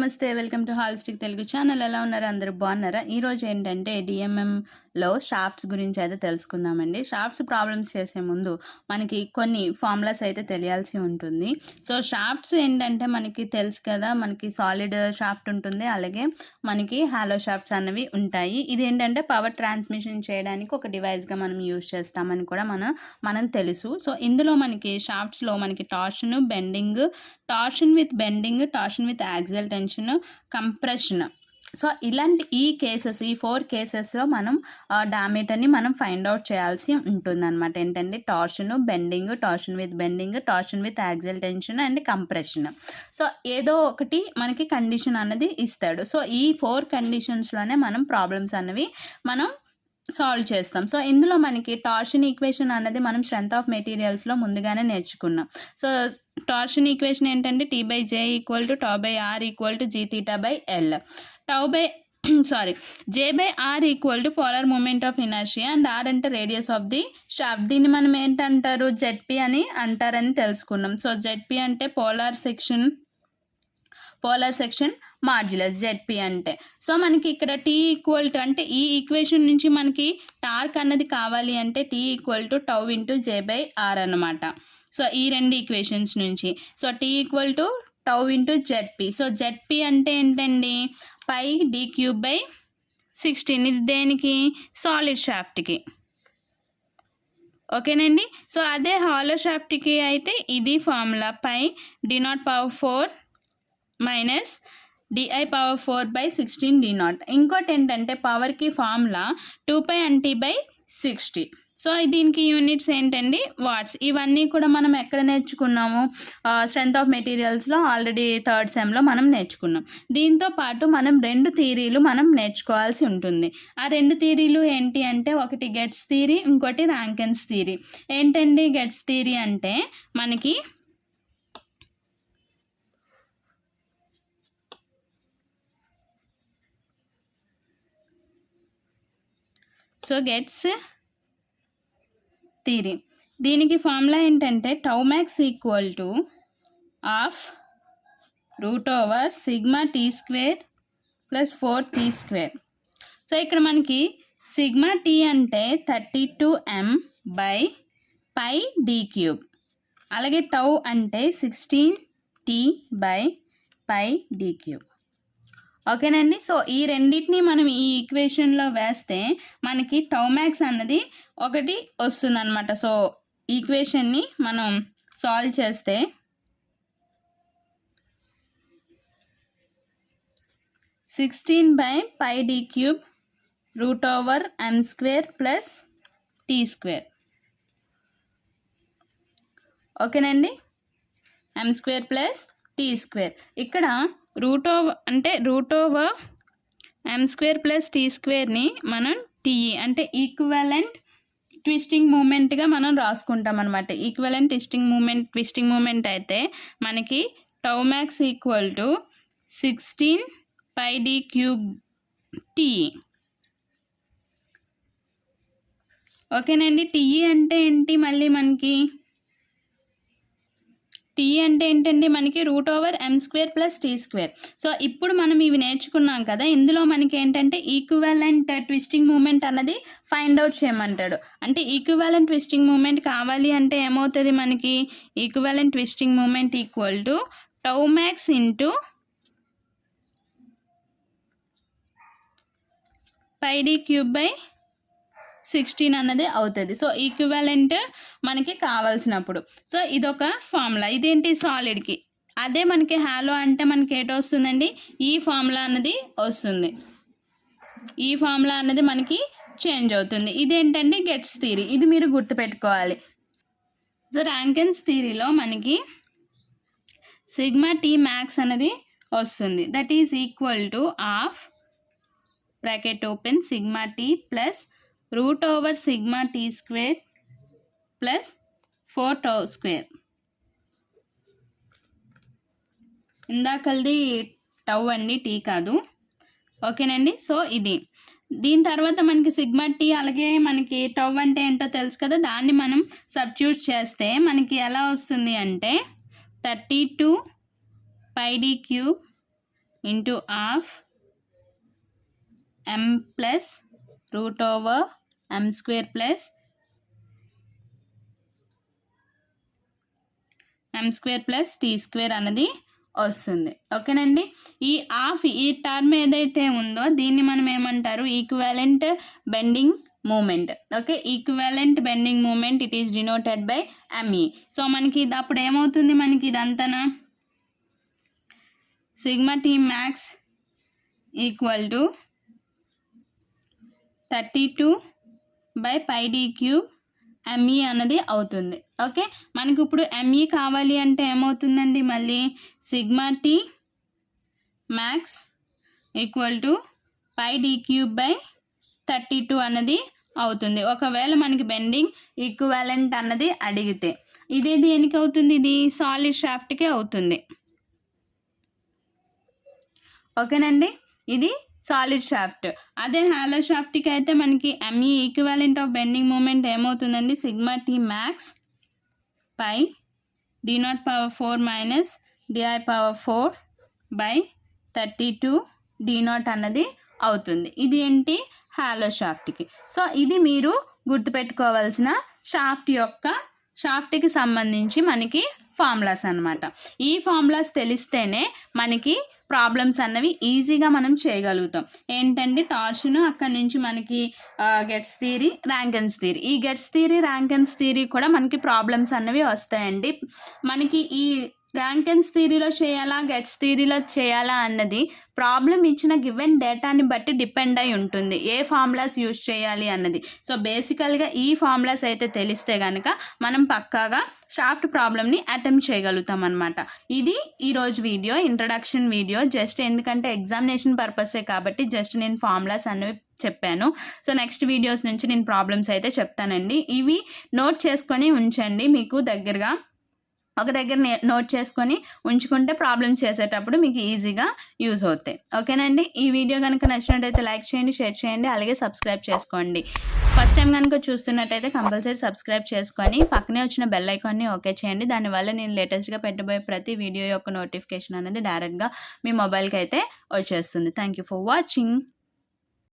నమస్తే. Welcome to holistic Telugu channel. ఎలా ఉన్నారు? అందరూ బాగున్నారా? ఈరోజు ఏంటంటే డిఎంఎంలో షాఫ్ట్స్ గురించి అయితే తెలుసుకుందామండి. షాఫ్ట్స్ ప్రాబ్లమ్స్ చేసే ముందు మనకి కొన్ని ఫార్ములాస్ అయితే తెలియాల్సి ఉంటుంది. సో షాఫ్ట్స్ ఏంటంటే మనకి తెలుసు కదా, మనకి సాలిడ్ షాఫ్ట్ ఉంటుంది, అలాగే మనకి హాలో షాఫ్ట్స్ అన్నవి ఉంటాయి. ఇది ఏంటంటే పవర్ ట్రాన్స్మిషన్ చేయడానికి ఒక డివైస్గా మనం యూజ్ చేస్తామని కూడా మనం తెలుసు. సో ఇందులో మనకి షాఫ్ట్స్లో మనకి torsion with bending, torsion with axial tension, compression. So ఇలాంటి ఈ 4 కేసెస్లో మనం డయామీటర్ని మనం ఫైండ్ అవుట్ చేయాల్సి ఉంటుందన్నమాట. ఏంటంటే torsion with axial tension and compression. So ఏదో ఒకటి మనకి కండిషన్ అన్నది ఇస్తాడు. సో ఈ 4 కండిషన్స్లోనే మనం ప్రాబ్లమ్స్ అన్నవి మనం సాల్వ్ చేస్తాం. సో ఇందులో మనకి టార్షన్ ఈక్వేషన్ అన్నది మనం స్ట్రెంత్ ఆఫ్ మెటీరియల్స్లో ముందుగానే నేర్చుకున్నాం. సో టార్షన్ ఈక్వేషన్ ఏంటంటే T/J = τ/r = gθ/L. J/r = polar moment of inertia and R అంటే రేడియస్ ఆఫ్ ది షాఫ్ట్. దీన్ని మనం ఏంటంటారు? ZP అని అంటారని తెలుసుకున్నాం. సో ZP అంటే పోలార్ సెక్షన్ మాడ్యులస్ ZP అంటే. సో మనకి ఇక్కడ T = అంటే ఈ ఈక్వేషన్ నుంచి మనకి టార్క్ అన్నది కావాలి అంటే T = τ × J/r అన్నమాట. సో ఈ రెండు ఈక్వేషన్స్ నుంచి so T = τ × ZP. So ZP అంటే ఏంటండి? πd³/16. ఇది దేనికి? సాలిడ్ షాఫ్ట్కి. ఓకేనండి. సో అదే హాలో షాఫ్ట్కి అయితే ఇది ఫార్ములా πd0⁴ - di⁴/16 d0. ఇంకోటి ఏంటంటే పవర్కి ఫార్ములా 2π/60. సో దీనికి యూనిట్స్ ఏంటండి? వాట్స్. ఇవన్నీ కూడా మనం ఎక్కడ నేర్చుకున్నాము? స్ట్రెంత్ ఆఫ్ మెటీరియల్స్లో ఆల్రెడీ 3rd సెమ్లో మనం నేర్చుకున్నాం. దీంతో పాటు మనం 2 థియరీలు మనం నేర్చుకోవాల్సి ఉంటుంది. ఆ 2 థియరీలు ఏంటి అంటే, ఒకటి గెట్స్ థియరీ, ఇంకోటి ర్యాంకెన్స్ థియరీ. ఏంటండి గెట్స్ థియరీ అంటే మనకి గెట్స్ థియరీ, దీనికి ఫార్ములా ఏంటంటే τmax = √σt² + 4t². సో ఇక్కడ మనకి σt అంటే 32m/πd³, అలాగే τ అంటే 16t/πd³. ఓకేనండి. సో ఈ రెండింటిని మనం ఈ ఈక్వేషన్లో వేస్తే మనకి τmax అన్నది ఒకటి వస్తుందన్నమాట. సో ఈక్వేషన్ని మనం సాల్వ్ చేస్తే (16/πd³ √m² + t²). ఓకేనండి, m² + t². ఇక్కడ √m² + t²ని మనం TE అంటే ఈక్వలెంట్ ట్విస్టింగ్ మూమెంట్గా మనం రాసుకుంటాం అనమాట. ఈక్వలెంట్ ట్విస్టింగ్ మూమెంట్ అయితే మనకి τmax = 16πd³ TE. ఓకేనండి. TE అంటే ఏంటి? మళ్ళీ మనకి TE అంటే ఏంటండి? మనకి √m² + t². సో ఇప్పుడు మనం ఇవి నేర్చుకున్నాం కదా, ఇందులో మనకి ఏంటంటే ఈక్వలెంట్ ట్విస్టింగ్ మూమెంట్ అన్నది ఫైండ్ అవుట్ చేయమంటాడు. అంటే ఈక్వలెంట్ ట్విస్టింగ్ మూమెంట్ కావాలి అంటే ఏమవుతుంది మనకి? Equivalent twisting moment = τmax × πd³/16 అన్నది అవుతుంది. సో ఈక్వలెంట్ మనకి కావాల్సినప్పుడు. సో ఇదొక ఫార్ములా. ఇదేంటి? సాలిడ్కి. అదే మనకి హాలో అంటే మనకి ఏటో వస్తుందండి? ఈ ఫార్ములా అన్నది వస్తుంది. ఈ ఫార్ములా అన్నది మనకి చేంజ్ అవుతుంది. ఇదేంటండి? Gets theory. ఇది మీరు గుర్తుపెట్టుకోవాలి. సో ర్యాంకెన్స్ థియరీలో మనకి σTmax అనేది వస్తుంది. That is equal to ((σT + √σt² + 4τ²). ఇందాకల్ది టౌ అండి, టీ కాదు. ఓకేనండి. సో ఇది దీని తర్వాత మనకి σT, అలాగే మనకి టౌ అంటే ఏంటో తెలుసు కదా, దాన్ని మనం సబ్స్టిట్యూట్ చేస్తే మనకి ఎలా వస్తుంది అంటే 32πd³ into half m plus root over m square plus T square అన్నది వస్తుంది. ఓకేనండి. ఈ టర్మ్ ఏదైతే ఉందో దీన్ని మనం ఏమంటారు, equivalent bending moment. Okay, equivalent bending moment it is denoted by ME. So మనకి ఇది అప్పుడు ఏమవుతుంది, మనకి ఇదంతా sigma T max equal to 32/πd³ ME అన్నది అవుతుంది. ఓకే, మనకి ఇప్పుడు ME కావాలి అంటే ఏమవుతుందండి, మళ్ళీ sigma T max equal to πd³/32 అన్నది అవుతుంది. ఒకవేళ మనకి బెండింగ్ ఈక్వివలెంట్ అన్నది అడిగితే ఇది దేనికి అవుతుంది, ఇది సాలిడ్ షాఫ్ట్కే అవుతుంది. ఓకేనండి, ఇది సాలిడ్ షాఫ్ట్. అదే హాలో షాఫ్ట్కి అయితే మనకి ME equivalent of bending moment ఏమవుతుందండి, sigma T max pi d0⁴ minus di⁴/32 d0 అన్నది అవుతుంది. ఇది ఏంటి, హాలో షాఫ్ట్కి. సో ఇది మీరు గుర్తుపెట్టుకోవాల్సిన షాఫ్ట్కి సంబంధించి మనకి ఫార్ములాస్ అన్నమాట. ఈ ఫార్ములాస్ తెలిస్తేనే మనకి ప్రాబ్లమ్స్ అన్నవి ఈజీగా మనం చేయగలుగుతాం. ఏంటంటే టార్షన్, అక్కడి నుంచి మనకి గెట్స్ థియరీ, ర్యాంకన్స్ థియరీ. ఈ గెట్స్ థియరీ, ర్యాంకన్స్ థియరీ కూడా మనకి ప్రాబ్లమ్స్ అన్నవి వస్తాయండి. మనకి ఈ ర్యాంకన్స్ థియరీలో చేయాలా, గెట్స్ థియరీలో చేయాలా అన్నది ప్రాబ్లం ఇచ్చిన గివెన్ డేటాని బట్టి డిపెండ్ అయి ఉంటుంది, ఏ ఫార్ములాస్ యూజ్ చేయాలి అన్నది. సో బేసికల్గా ఈ ఫార్ములాస్ అయితే తెలిస్తే కనుక మనం పక్కాగా షాఫ్ట్ ప్రాబ్లమ్ని అటెంప్ట్ చేయగలుగుతాం అనమాట. ఇది ఈరోజు వీడియో, ఇంట్రడక్షన్ వీడియో. జస్ట్ ఎందుకంటే ఎగ్జామినేషన్ పర్పసే కాబట్టి జస్ట్ నేను ఫార్ములాస్ అనేవి చెప్పాను. సో నెక్స్ట్ వీడియోస్ నుంచి నేను ప్రాబ్లమ్స్ అయితే చెప్తానండి. ఇవి నోట్ చేసుకొని ఉంచండి, మీకు దగ్గరగా ఒక దగ్గర నోట్ చేసుకొని ఉంచుకుంటే ప్రాబ్లమ్స్ చేసేటప్పుడు మీకు ఈజీగా యూజ్ అవుతాయి. ఓకేనండి, ఈ వీడియో కనుక నచ్చినట్టయితే లైక్ చేయండి, షేర్ చేయండి, అలాగే సబ్స్క్రైబ్ చేసుకోండి. ఫస్ట్ టైం కనుక చూస్తున్నట్టయితే కంపల్సరీ సబ్స్క్రైబ్ చేసుకొని పక్కనే వచ్చిన బెల్ ఐకాన్ని ఓకే చేయండి. దానివల్ల నేను లేటెస్ట్గా పెట్టబోయే ప్రతి వీడియో యొక్క నోటిఫికేషన్ అనేది డైరెక్ట్గా మీ మొబైల్కి అయితే వచ్చేస్తుంది. Thank you for watching.